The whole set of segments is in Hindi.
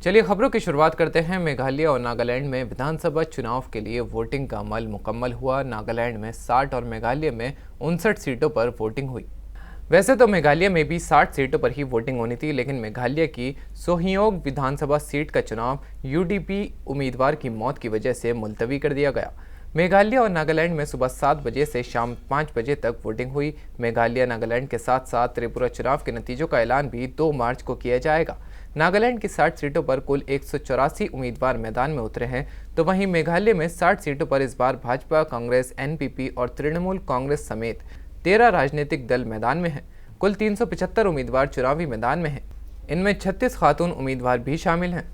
चलिए खबरों की शुरुआत करते हैं। मेघालय और नागालैंड में विधानसभा चुनाव के लिए वोटिंग का अमल मुकम्मल हुआ। नागालैंड में 60 और मेघालय में 59 सीटों पर वोटिंग हुई। वैसे तो मेघालय में भी 60 सीटों पर ही वोटिंग होनी थी, लेकिन मेघालय की सोहियोग विधानसभा सीट का चुनाव यूडीपी उम्मीदवार की मौत की वजह से मुलतवी कर दिया गया। मेघालय और नागालैंड में सुबह 7 बजे से शाम 5 बजे तक वोटिंग हुई। मेघालय नागालैंड के साथ साथ त्रिपुरा चुनाव के नतीजों का ऐलान भी 2 मार्च को किया जाएगा। नागालैंड की 60 सीटों पर कुल 184 उम्मीदवार मैदान में उतरे हैं, तो वहीं मेघालय में 60 सीटों पर इस बार भाजपा, कांग्रेस, एनपीपी और तृणमूल कांग्रेस समेत 13 राजनीतिक दल मैदान में हैं। कुल 375 उम्मीदवार चुनावी मैदान में हैं। इनमें 36 खातून उम्मीदवार भी शामिल हैं।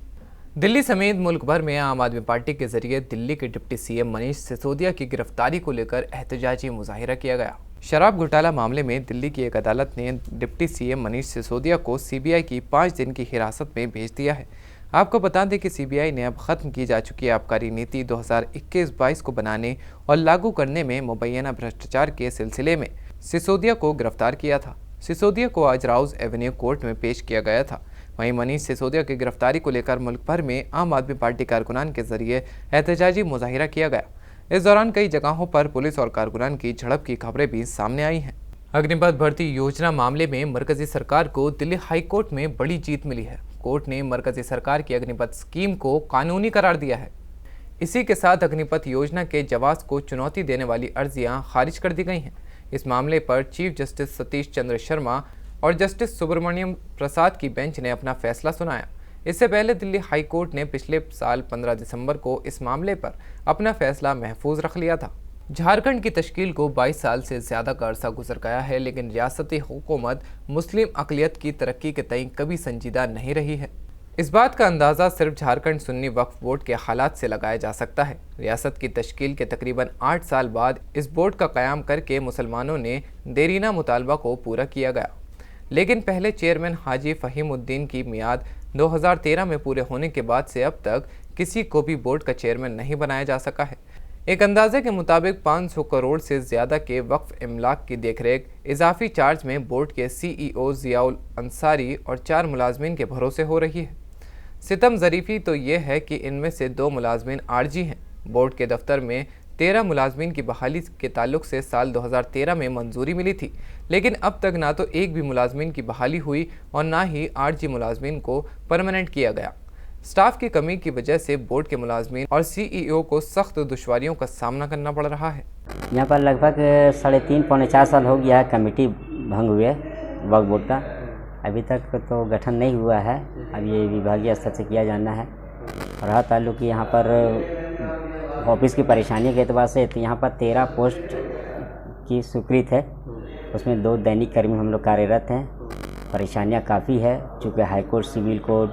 दिल्ली समेत मुल्क भर में आम आदमी पार्टी के जरिए दिल्ली के डिप्टी सीएम मनीष सिसोदिया की गिरफ्तारी को लेकर एहतजाजी मुजाहिरा किया गया। शराब घोटाला मामले में दिल्ली की एक अदालत ने डिप्टी सीएम मनीष सिसोदिया को सीबीआई की 5 दिन की हिरासत में भेज दिया है। आपको बता दें कि सीबीआई ने अब खत्म की जा चुकी आबकारी नीति 2021-22 को बनाने और लागू करने में मुबैना भ्रष्टाचार के सिलसिले में सिसोदिया को गिरफ्तार किया था। सिसोदिया को आज राउज एवेन्यू कोर्ट में पेश किया गया था। वहीं मनीष सिसोदिया की गिरफ्तारी को लेकर मुल्क भर में आम आदमी पार्टी कारकुनान के जरिए एहतजाजी मुजाहिरा किया गया। इस दौरान कई जगहों पर पुलिस और कारकुनान की झड़प की खबरें भी सामने आई हैं। अग्निपथ भर्ती योजना मामले में मरकजी सरकार को दिल्ली हाई कोर्ट में बड़ी जीत मिली है। कोर्ट ने मरकजी सरकार की अग्निपथ स्कीम को कानूनी करार दिया है। इसी के साथ अग्निपथ योजना के जवाब को चुनौती देने वाली अर्जियां खारिज कर दी गई हैं। इस मामले पर चीफ जस्टिस सतीश चंद्र शर्मा और जस्टिस सुब्रमण्यम प्रसाद की बेंच ने अपना फैसला सुनाया। इससे पहले दिल्ली हाई कोर्ट ने पिछले साल 15 दिसंबर को इस मामले पर अपना फैसला महफूज रख लिया था। झारखंड की तश्कील को 22 साल से ज़्यादा का अरसा गुजर गया है, लेकिन रियासती हुकूमत मुस्लिम अक़लियत की तरक्की के तय कभी संजीदा नहीं रही है। इस बात का अंदाज़ा सिर्फ झारखंड सुन्नी वक्फ बोर्ड के हालात से लगाया जा सकता है। रियासत की तश्कील के तकरीबन 8 साल बाद इस बोर्ड का क़याम करके मुसलमानों ने देरीना मुतालबा को पूरा किया गया, लेकिन पहले चेयरमैन हाजी फ़हीमुद्दीन की मियाद 2013 में पूरे होने के बाद से अब तक किसी को भी बोर्ड का चेयरमैन नहीं बनाया जा सका है। एक अंदाजे के मुताबिक 500 करोड़ से ज़्यादा के वक्फ इमलाक की देखरेख इजाफी चार्ज में बोर्ड के सीईओ ज़ियाउल अंसारी और 4 मुलाजमीन के भरोसे हो रही है। सितम ज़रीफ़ी तो ये है कि इनमें से 2 मुलाजमीन आरजी हैं। बोर्ड के दफ्तर में 13 मुलाजमीन की बहाली के ताल्लुक से साल 2013 में मंजूरी मिली थी, लेकिन अब तक ना तो एक भी मुलाजमीन की बहाली हुई और ना ही आरजी मुलाजमीन को परमानेंट किया गया। स्टाफ की कमी की वजह से बोर्ड के मुलाजमीन और सीईओ को सख्त दुश्वारियों का सामना करना पड़ रहा है। यहाँ पर लगभग 3.5 पौने 4 साल हो गया है कमेटी भंग हुए वक्फ बोर्ड का। अभी तक तो गठन नहीं हुआ है। अब ये विभागीय स्तर से किया जाना है। और रहा ताल्लुक यहाँ पर ऑफिस की परेशानी के एतबार से, तो यहाँ पर 13 पोस्ट की स्वीकृत है। उसमें 2 दैनिक कर्मी हम लोग कार्यरत हैं। परेशानियाँ काफ़ी है, चूँकि high court, civil court,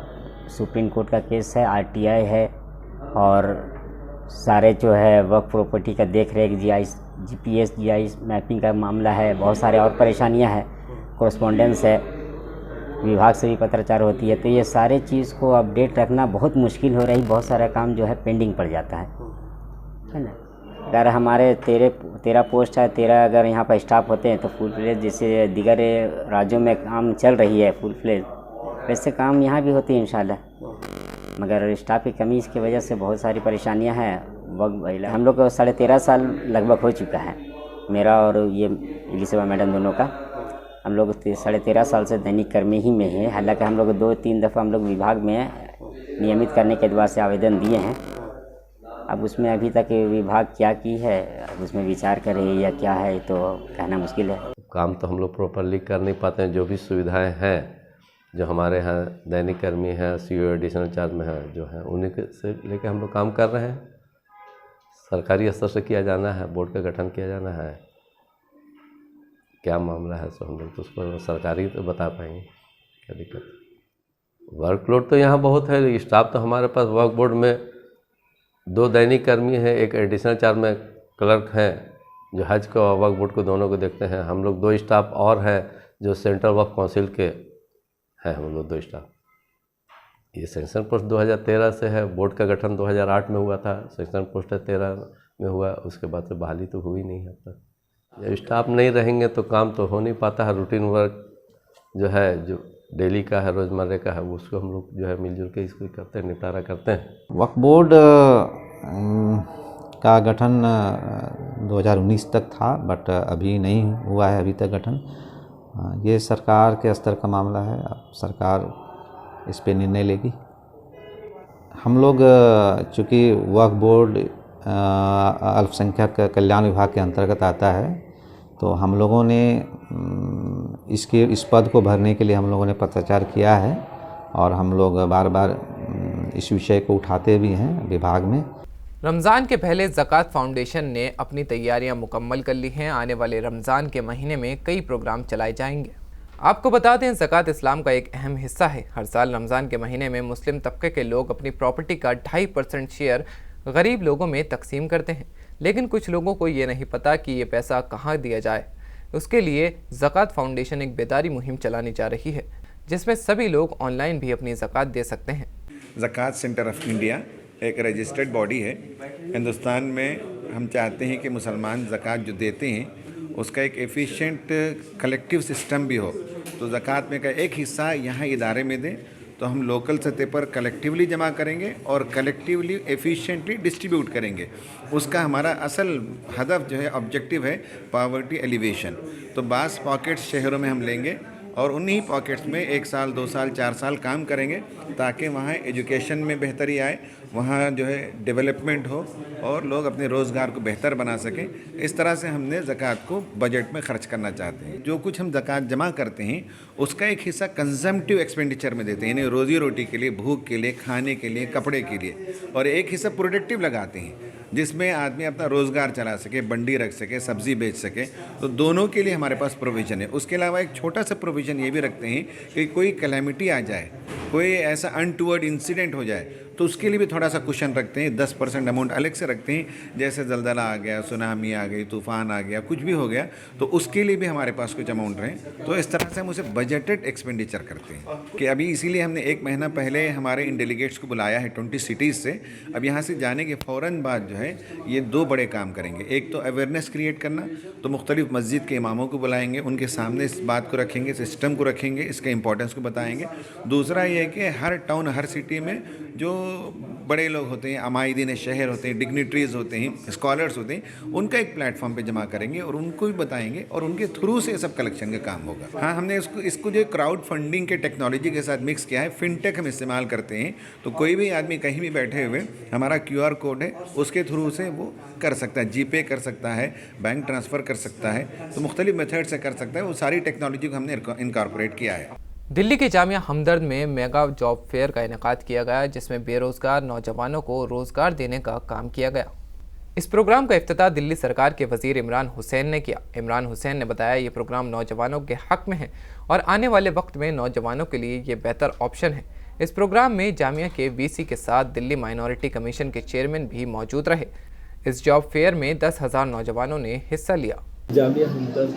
supreme court का केस है, आरटीआई है और सारे जो है वक्फ प्रॉपर्टी का देख रेख, जीपीएस जीआईएस मैपिंग का मामला है। बहुत सारे और परेशानियाँ हैं। कोरेस्पोंडेंस है, विभाग से भी पत्राचार होती है। तो ये सारे चीज़ को अपडेट रखना बहुत मुश्किल हो रही। बहुत सारा काम जो है पेंडिंग पड़ जाता है ना। अगर हमारे 13 पोस्ट है, 13 अगर यहाँ पर स्टाफ होते हैं तो फुल फ्लेज, जैसे दीगर राज्यों में काम चल रही है फुल फ्लेज, वैसे काम यहाँ भी होती है इंशाल्लाह। मगर स्टाफ की कमी की वजह से बहुत सारी परेशानियाँ हैं। वक्त हम लोग को 13.5 साल लगभग हो चुका है, मेरा और ये एलिसेबा मैडम दोनों का। हम लोग 13.5 साल से दैनिक कर्मी ही में हैं। हालांकि हम लोग 2-3 दफ़ा हम लोग विभाग में नियमित करने के बाद से आवेदन दिए हैं। अब उसमें अभी तक विभाग क्या की है, अब उसमें विचार करे या क्या है, तो कहना मुश्किल है। काम तो हम लोग प्रॉपरली कर नहीं पाते हैं। जो भी सुविधाएं हैं जो हमारे यहाँ दैनिक कर्मी हैं, सीईओ एडिशनल चार्ज में हैं, जो हैं उन्हीं से लेकर हम लोग काम कर रहे हैं। सरकारी स्तर से किया जाना है, बोर्ड का गठन किया जाना है। क्या मामला है सो हम लोग तो उस पर सरकारी तो बता पाएंगे क्या दिक्कत। वर्कलोड तो यहाँ बहुत है। स्टाफ तो हमारे पास वक्फ बोर्ड में 2 दैनिक कर्मी हैं, एक एडिशनल चार्ज में क्लर्क हैं जो हज को और वक्फ बोर्ड को दोनों को देखते हैं। हम लोग 2 स्टाफ और हैं जो सेंट्रल वक्फ काउंसिल के हैं। हम लोग 2 स्टाफ। ये सेक्शन पोस्ट 2013 से है। बोर्ड का गठन 2008 में हुआ था। सेक्शन पोस्ट 13 में हुआ। उसके बाद से बहाली तो हुई नहीं है अब तक। जब स्टाफ नहीं रहेंगे तो काम तो हो नहीं पाता है। रूटीन वर्क जो है, जो डेली का है, रोज़मर्रा का है, उसको हम लोग जो है मिलजुल के इसको करते हैं, निपटारा करते हैं। वक्फ बोर्ड का गठन 2019 तक था, बट अभी नहीं हुआ है अभी तक गठन। ये सरकार के स्तर का मामला है, अब सरकार इस पे निर्णय लेगी। हम लोग चूँकि वक्फ बोर्ड अल्पसंख्यक कल्याण विभाग के अंतर्गत आता है, तो हम लोगों ने इस पद को भरने के लिए हम लोगों ने पत्राचार किया है और हम लोग बार बार इस विषय को उठाते भी हैं विभाग में। रमज़ान के पहले ज़कात फाउंडेशन ने अपनी तैयारियां मुकम्मल कर ली हैं। आने वाले रमज़ान के महीने में कई प्रोग्राम चलाए जाएंगे। आपको बता दें, ज़कात इस्लाम का एक अहम हिस्सा है। हर साल रमज़ान के महीने में मुस्लिम तबके के लोग अपनी प्रॉपर्टी का 2.5% शेयर गरीब लोगों में तकसीम करते हैं, लेकिन कुछ लोगों को ये नहीं पता कि ये पैसा कहाँ दिया जाए। उसके लिए ज़कात फाउंडेशन एक बेदारी मुहिम चलाने जा रही है, जिसमें सभी लोग ऑनलाइन भी अपनी ज़कात दे सकते हैं। ज़कात सेंटर ऑफ इंडिया एक रजिस्टर्ड बॉडी है हिंदुस्तान में। हम चाहते हैं कि मुसलमान ज़कात जो देते हैं उसका एक एफिशिएंट कलेक्टिव सिस्टम भी हो। तो ज़कात में का एक हिस्सा यहाँ इदारे में दें, तो हम लोकल सतह पर कलेक्टिवली जमा करेंगे और कलेक्टिवली एफिशिएंटली डिस्ट्रीब्यूट करेंगे। उसका हमारा असल हदफ जो है, ऑब्जेक्टिव है पॉवर्टी एलिवेशन। तो बास पॉकेट्स शहरों में हम लेंगे और उन्हीं पॉकेट्स में 1 साल 2 साल 4 साल काम करेंगे ताकि वहाँ एजुकेशन में बेहतरी आए, वहाँ जो है डेवलपमेंट हो और लोग अपने रोज़गार को बेहतर बना सकें। इस तरह से हमने ज़कात को बजट में ख़र्च करना चाहते हैं। जो कुछ हम ज़कात जमा करते हैं उसका एक हिस्सा कंजम्पटिव एक्सपेंडिचर में देते हैं, यानी रोज़ी रोटी के लिए, भूख के लिए, खाने के लिए, कपड़े के लिए, और एक हिस्सा प्रोडक्टिव लगाते हैं जिसमें आदमी अपना रोज़गार चला सके, बंडी रख सके, सब्ज़ी बेच सके। तो दोनों के लिए हमारे पास प्रोविज़न है। उसके अलावा एक छोटा सा प्रोविज़न ये भी रखते हैं कि कोई कैलेमिटी आ जाए, कोई ऐसा अनटूवर्ड इंसिडेंट हो जाए, तो उसके लिए भी थोड़ा सा कुशन रखते हैं। 10% अमाउंट अलग से रखते हैं। जैसे जलजला आ गया, सुनामी आ गई, तूफ़ान आ गया, कुछ भी हो गया, तो उसके लिए भी हमारे पास कुछ अमाउंट रहे। तो इस तरह से हम उसे बजटेड एक्सपेंडिचर करते हैं कि अभी इसीलिए हमने 1 महीना पहले हमारे इन डेलीगेट्स को बुलाया है 20 सिटीज़ से। अब यहाँ से जाने के फ़ौरन बाद जो है ये 2 बड़े काम करेंगे। एक तो अवेयरनेस क्रिएट करना, तो मुख्तलिफ मस्जिद के इमामों को बुलाएंगे, उनके सामने इस बात को रखेंगे, सिस्टम को रखेंगे, इसके इंपॉर्टेंस को बताएंगे। दूसरा ये है कि हर टाउन, हर सिटी में जो बड़े लोग होते हैं, अमायदीन शहर होते हैं, डिग्निटरीज़ होते हैं, स्कॉलर्स होते हैं, उनका एक प्लेटफॉर्म पे जमा करेंगे और उनको भी बताएंगे और उनके थ्रू से सब कलेक्शन का काम होगा। हाँ, हमने इसको जो क्राउड फंडिंग के टेक्नोलॉजी के साथ मिक्स किया है। फिनटेक हम इस्तेमाल करते हैं, तो कोई भी आदमी कहीं भी बैठे हुए हमारा QR कोड है, उसके थ्रू से वो कर सकता है, जीपे कर सकता है, बैंक ट्रांसफ़र कर सकता है, तो मुख्तलिफ मेथड से कर सकता है। वो सारी टेक्नोलॉजी को हमने इनकॉर्पोरेट किया है। दिल्ली के जामिया हमदर्द में मेगा जॉब फेयर का इनेकाद किया गया, जिसमें बेरोजगार नौजवानों को रोजगार देने का काम किया गया। इस प्रोग्राम का इफ्तिताह दिल्ली सरकार के वजीर इमरान हुसैन ने किया। इमरान हुसैन ने बताया, ये प्रोग्राम नौजवानों के हक में है और आने वाले वक्त में नौजवानों के लिए ये बेहतर ऑप्शन है। इस प्रोग्राम में जामिया के VC के साथ दिल्ली माइनॉरिटी कमीशन के चेयरमैन भी मौजूद रहे। इस जॉब फेयर में 10,000 नौजवानों ने हिस्सा लिया। जामिया हमदर्द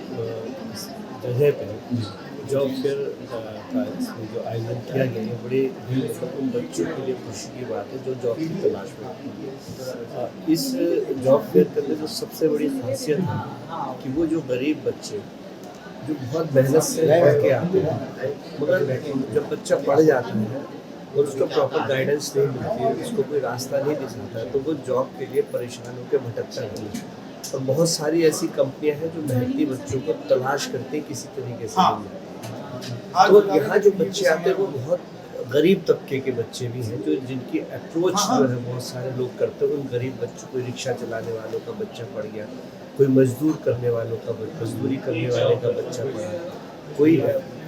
जगह पे जॉब फेयर का इसमें जो आयोजन किया गया है, बड़े ही उन बच्चों के लिए खुशी की बात है जो जॉब की तलाश में हैं। इस जॉब फेयर करने में सबसे बड़ी खासियत है कि वो जो गरीब बच्चे जो बहुत मेहनत से पढ़ के आते हैं, मगर जब बच्चा पढ़ जाता है और उसको प्रॉपर गाइडेंस नहीं मिलती है, उसको कोई रास्ता नहीं दिखाता है, तो वो जॉब के लिए परेशान होकर भटकता है। और बहुत सारी ऐसी कंपनियां हैं जो मेहनती बच्चों को तलाश करते हैं किसी तरीके से। तो यहाँ जो बच्चे आते हैं वो बहुत गरीब तबके के बच्चे भी हैं, जो जिनकी अप्रोच जो है बहुत सारे लोग करते हैं। उन गरीब बच्चों, कोई रिक्शा चलाने वालों का बच्चा पढ़ गया, कोई मजदूर करने वालों का, मजदूरी करने वाले का बच्चा पढ़ा, कोई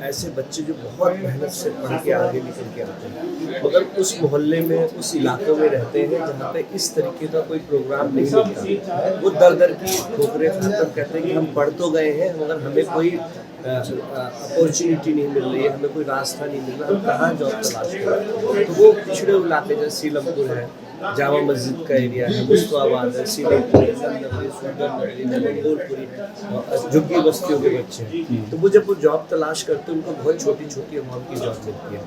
ऐसे बच्चे जो बहुत मेहनत से पढ़ के आगे निकल के आते हैं, मगर उस मोहल्ले में, उस इलाकों में रहते हैं जहाँ पे इस तरीके का कोई प्रोग्राम नहीं मिलता। वो दर दर की ठोकरें खाकर कहते हैं कि हम पढ़ तो गए हैं मगर हमें कोई अपॉर्चुनिटी नहीं मिल रही है, हमें कोई रास्ता नहीं मिल रहा, हम कहाँ जॉब तलाश करें। तो वो पिछड़े इलाके जैसे सीलमपुर है, जामा मस्जिद का एरिया है, मुस्तफाबाद है, सीलमपुर, मंगोलपुरी, झुग्गी बस्तियों के बच्चे हैं। तो वो जब वो जॉब तलाश करते हैं उनको बहुत छोटी छोटी अमाउंट की जॉब मिलती है,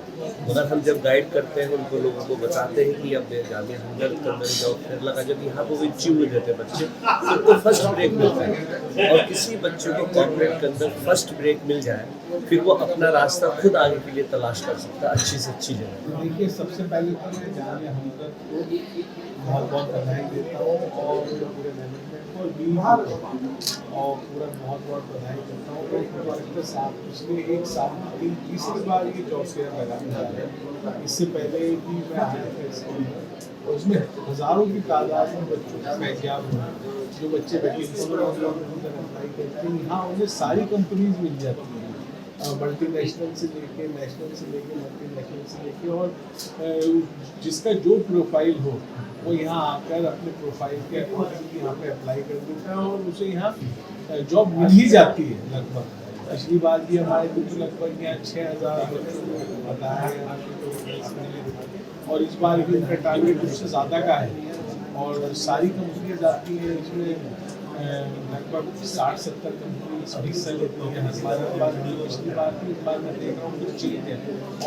मगर हम जब गाइड करते हैं उनको, लोगों को बताते हैं कि अब जामिया हमदर्द के अंदर जॉब फेयर लगा, जब यहाँ पर वो इंटरव्यू देते बच्चे तो उनको फर्स्ट ब्रेक मिलता है। और किसी बच्चे को कॉर्पोरेट के अंदर फर्स्ट ब्रेक मिल जाए फिर वो अपना रास्ता खुद आगे के लिए तलाश कर सकता है अच्छी से अच्छी जगह। देखिए, सबसे पहले तो मैं जामिया हमदर्द को बहुत बहुत बधाई देता हूँ और पूरे मैनेजमेंट को और पूरा बहुत बहुत बधाई देता हूँ। तो साथ पिछले एक साल में तीसरी बार ये जॉब फेयर लगाने जा रहे हैं। इससे पहले भी मैं आया था स्कूल में, उसमें हज़ारों की तादाद में बच्चों का एग्जाम हुआ, जो बच्चे वैकेंसी अप्लाई करते हैं। यहाँ उन्हें सारी कंपनीज मिल जाती हैं, मल्टीनेशनल से लेके नेशनल से लेके मल्टीनेशनल से लेके, और जिसका जो प्रोफाइल हो वो यहाँ आकर अपने प्रोफाइल के अकॉर्डिंग यहाँ पे अप्लाई कर देता है और उसे यहाँ जॉब मिल ही जाती है लगभग। पिछली बार भी हमारे कुछ लगभग यहाँ 6000 बच्चों को बताया गया और इस बार भी उनका टारगेट उससे ज़्यादा का है और सारी कंपनीज आती हैं। इसमें लगभग 60-70 कंपनीज हिस्सा लेती हैं। हमारे पास पिछली बार की इस बार मैं देख रहा हूँ कुछ चीज़ है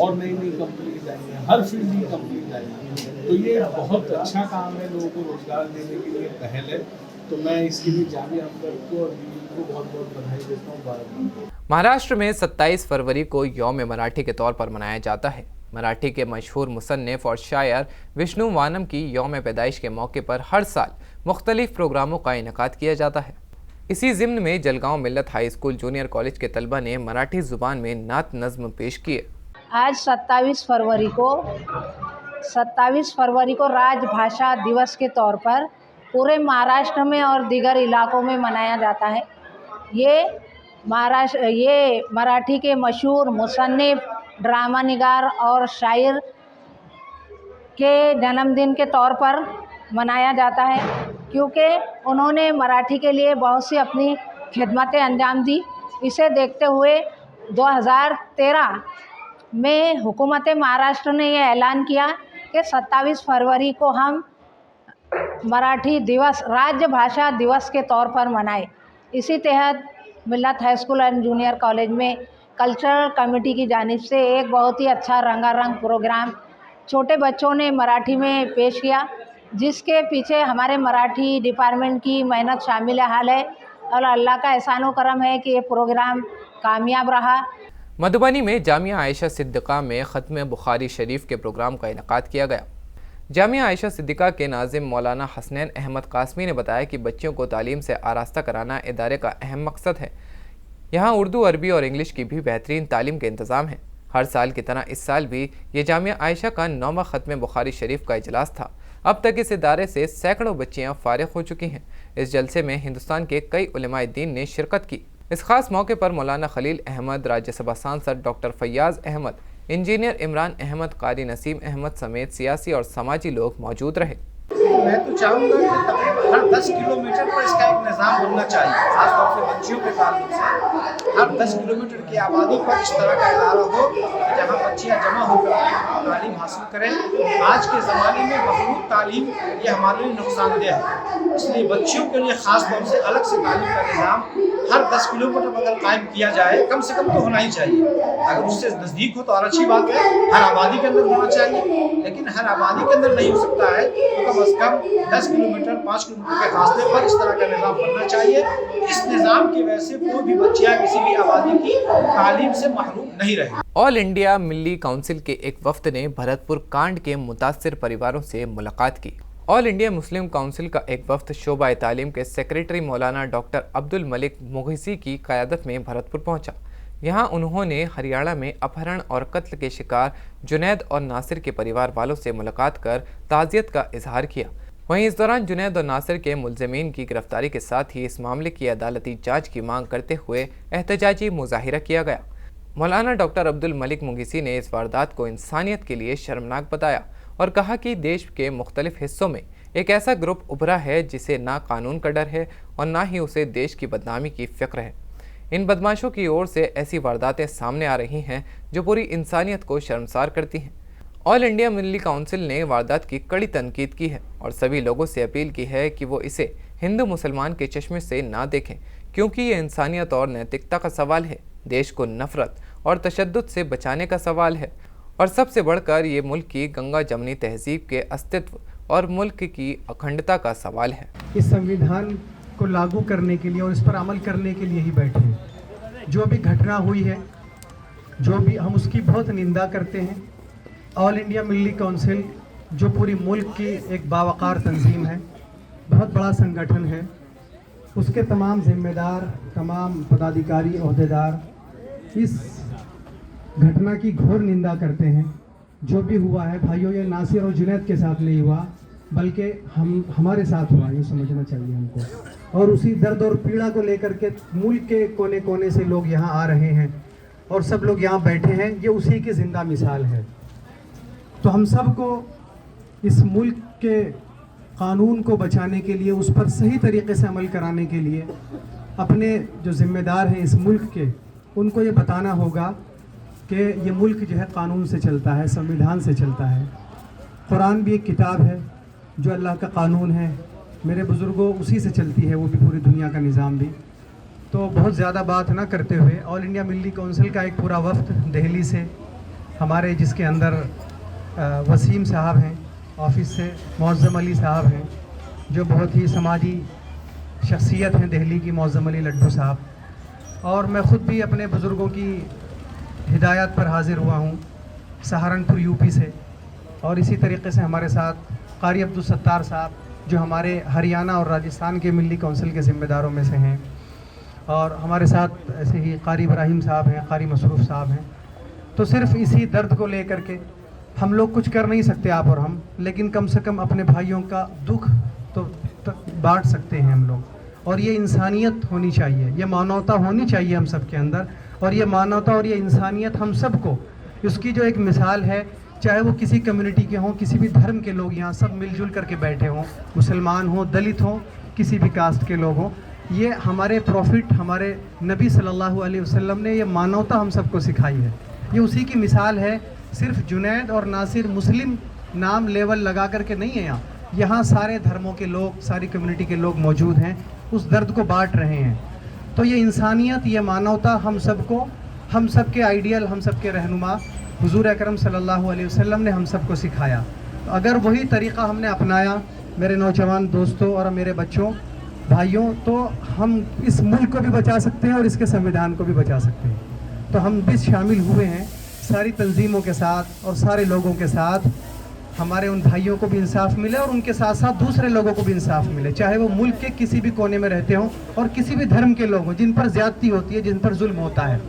और नई नई कंपनीज आई हैं, हर फील्ड की कंपनीज आई हैं। तो ये बहुत अच्छा काम है, लोगों को रोजगार देने के लिए पहल है। तो मैं इसके लिए जामिया हमदर्द को और डीन को बहुत बहुत बधाई देता हूँ बार-बार। महाराष्ट्र में 27 फरवरी को यौम मराठी के तौर पर मनाया जाता है। मराठी के मशहूर मुसन्निफ और शायर विष्णु वानम की यौम पैदाइश के मौके पर हर साल मुख्तलिफ प्रोग्रामों का इनेकाद किया जाता है। इसी ज़िम्न में जलगांव मिल्लत हाई स्कूल जूनियर कॉलेज के तलबा ने मराठी ज़ुबान में नात नज़्म पेश किए। आज 27 फरवरी को राजभाषा दिवस के तौर पर पूरे महाराष्ट्र में और दीगर इलाकों में मनाया जाता है। ये मराठी के मशहूर मुसन्निफ, ड्रामा निगार और शायर के जन्मदिन के तौर पर मनाया जाता है, क्योंकि उन्होंने मराठी के लिए बहुत सी अपनी खिदमतें अंजाम दी। इसे देखते हुए 2013 में हुकूमत महाराष्ट्र ने यह ऐलान किया कि 27 फरवरी को हम मराठी दिवस राजभाषा दिवस के तौर पर मनाएं। इसी तहत मिल्लत high school and junior college में कल्चरल कमेटी की जानिब से एक बहुत ही अच्छा रंगारंग प्रोग्राम छोटे बच्चों ने मराठी में पेश किया, जिसके पीछे हमारे मराठी डिपार्टमेंट की मेहनत शामिल हाल है और अल्लाह का एहसान करम है कि ये प्रोग्राम कामयाब रहा। मधुबनी में जामिया आयशा सिद्दीक़ा में ख़त्म बुखारी शरीफ के प्रोग्राम का इनेकाद किया गया। जामिया आयशा सिद्दीक़ा के नाज़िम मौलाना हसनैन अहमद कासमी ने बताया कि बच्चों को तालीम से आरास्ता कराना इदारे का अहम मकसद है। यहाँ उर्दू, अरबी और इंग्लिश की भी बेहतरीन तालीम के इंतज़ाम है। हर साल की तरह इस साल भी ये जामिया आयशा का 9वां ख़त्म बुखारी शरीफ का इजलास था। अब तक इस इदारे से सैकड़ों बच्चियाँ फ़ारिग हो चुकी हैं। इस जलसे में हिंदुस्तान के कई उलमाए दीन ने शिरकत की। इस खास मौके पर मौलाना खलील अहमद, राज्यसभा सांसद डॉक्टर फैयाज़ अहमद, इंजीनियर इमरान अहमद, कारी नसीम अहमद समेत सियासी और समाजी लोग मौजूद रहे। मैं तो चाहूँगा कि तकरीबन हर 10 किलोमीटर पर इसका एक निज़ाम बनना चाहिए, खासतौर से बच्चियों के ताल्लुक से। हर 10 किलोमीटर की आबादी पर इस तरह का इदारा हो जहाँ बच्चियाँ जमा होकर तालीम हासिल करें। आज के ज़माने में मखलूत तालीम ये हमारे लिए नुकसानदेह है, इसलिए बच्चियों के लिए ख़ास तौर से अलग से तालीम का निज़ाम हर 10 किलोमीटर पर अगर कायम किया जाए, कम से कम तो होना ही चाहिए। अगर उससे नज़दीक हो तो और अच्छी बात है, हर आबादी के अंदर होना चाहिए, लेकिन हर आबादी के अंदर नहीं हो सकता है तो कम से कम 10 किलोमीटर 5 किलोमीटर के फासले पर इस तरह का निज़ाम बनना चाहिए। इस निज़ाम की वजह से कोई भी बच्चियाँ किसी भी आबादी की तालीम से महरूम नहीं रहे। ऑल इंडिया मिल्ली काउंसिल के एक वफ्द ने भरतपुर कांड के मुतासिर परिवारों से मुलाकात की। ऑल इंडिया मुस्लिम काउंसिल का एक वफ्द शोबा तालीम के सेक्रेटरी मौलाना डॉक्टर अब्दुल मलिक मुगीसी की क़यादत में भरतपुर पहुंचा। यहां उन्होंने हरियाणा में अपहरण और कत्ल के शिकार जुनैद और नासिर के परिवार वालों से मुलाकात कर ताज़ियत का इजहार किया। वहीं इस दौरान जुनैद और नासिर के मुलज़मीन की गिरफ्तारी के साथ ही इस मामले की अदालती जाँच की मांग करते हुए एहतजाजी मुजाहिरा किया गया। मौलाना डॉक्टर अब्दुल मलिक मुगीसी ने इस वारदात को इंसानियत के लिए शर्मनाक बताया और कहा कि देश के मुख्तलिफ हिस्सों में एक ऐसा ग्रुप उभरा है जिसे ना कानून का डर है और ना ही उसे देश की बदनामी की फ़िक्र है। इन बदमाशों की ओर से ऐसी वारदातें सामने आ रही हैं जो पूरी इंसानियत को शर्मसार करती हैं। ऑल इंडिया मिल्ली काउंसिल ने वारदात की कड़ी तनकीद की है और सभी लोगों से अपील की है कि वो इसे हिंदू मुसलमान के चश्मे से ना देखें, क्योंकि ये इंसानियत और नैतिकता का सवाल है, देश को नफरत और तशद्दुद से बचाने का सवाल है और सबसे बढ़कर ये मुल्क की गंगा जमनी तहजीब के अस्तित्व और मुल्क की अखंडता का सवाल है। इस संविधान को लागू करने के लिए और इस पर अमल करने के लिए ही बैठे हैं। जो अभी घटना हुई है जो भी हम उसकी बहुत निंदा करते हैं। ऑल इंडिया मिल्ली काउंसिल जो पूरी मुल्क की एक बावकार तंजीम है, बहुत बड़ा संगठन है, उसके तमाम जिम्मेदार, तमाम पदाधिकारी, ओहदेदार इस घटना की घोर निंदा करते हैं। जो भी हुआ है भाइयों, ये नासिर और जुनैद के साथ नहीं हुआ, बल्कि हमारे साथ हुआ, ये समझना चाहिए हमको। और उसी दर्द और पीड़ा को लेकर के मुल्क के कोने कोने से लोग यहाँ आ रहे हैं और सब लोग यहाँ बैठे हैं, ये उसी की ज़िंदा मिसाल है। तो हम सबको इस मुल्क के कानून को बचाने के लिए, उस पर सही तरीके से अमल कराने के लिए अपने जो ज़िम्मेदार हैं इस मुल्क के, उनको ये बताना होगा कि ये मुल्क जो है कानून से चलता है, संविधान से चलता है। कुरान भी एक किताब है जो अल्लाह का कानून है, मेरे बुज़ुर्गों उसी से चलती है, वो भी पूरी दुनिया का निज़ाम भी। तो बहुत ज़्यादा बात ना करते हुए, ऑल इंडिया मिल्ली काउंसिल का एक पूरा वफ्द दिल्ली से हमारे, जिसके अंदर वसीम साहब हैं, ऑफिस से मौज़म अली साहब हैं जो बहुत ही समाजी शख्सियत हैं दिल्ली की, मौज़म अली लड्डू साहब, और मैं ख़ुद भी अपने बुज़ुर्गों की हिदायत पर हाज़िर हुआ हूँ सहारनपुर यूपी से। और इसी तरीके से हमारे साथ कारी अब्दुल सत्तार साहब जो हमारे हरियाणा और राजस्थान के मिल्ली काउंसिल के ज़िम्मेदारों में से हैं, और हमारे साथ ऐसे ही कारी इब्राहिम साहब हैं, कारी मसरूफ़ साहब हैं। तो सिर्फ़ इसी दर्द को लेकर के हम लोग कुछ कर नहीं सकते, आप और हम, लेकिन कम से कम अपने भाइयों का दुख तो बांट सकते हैं हम लोग। और ये इंसानियत होनी चाहिए, ये मानवता होनी चाहिए हम सब के अंदर, और ये मानवता और ये इंसानियत हम सबको, इसकी जो एक मिसाल है, चाहे वो किसी कम्युनिटी के हों, किसी भी धर्म के लोग यहाँ सब मिलजुल करके बैठे हों, मुसलमान हों, दलित हों, किसी भी कास्ट के लोग हों, ये हमारे प्रॉफिट, हमारे नबी सल्लल्लाहु अलैहि वसल्लम ने ये मानवता हम सबको सिखाई है। ये उसी की मिसाल है। सिर्फ जुनैद और नासिर मुस्लिम नाम लेवल लगा करके नहीं है, यहाँ सारे धर्मों के लोग, सारी कम्युनिटी के लोग मौजूद हैं, उस दर्द को बांट रहे हैं। तो ये इंसानियत, ये मानवता हम सबको, हम सब के आइडियल, हम सब के रहनुमा हुजूर अकरम सल्लल्लाहु अलैहि वसल्लम ने हम सबको सिखाया। तो अगर वही तरीक़ा हमने अपनाया, मेरे नौजवान दोस्तों और मेरे बच्चों, भाइयों, तो हम इस मुल्क को भी बचा सकते हैं और इसके संविधान को भी बचा सकते हैं। तो हम भी शामिल हुए हैं सारी तंजीमों के साथ और सारे लोगों के साथ, हमारे उन भाइयों को भी इंसाफ मिले और उनके साथ साथ दूसरे लोगों को भी इंसाफ मिले, चाहे वो मुल्क के किसी भी कोने में रहते हों और किसी भी धर्म के लोग हों जिन पर ज़्यादती होती है, जिन पर जुल्म होता है।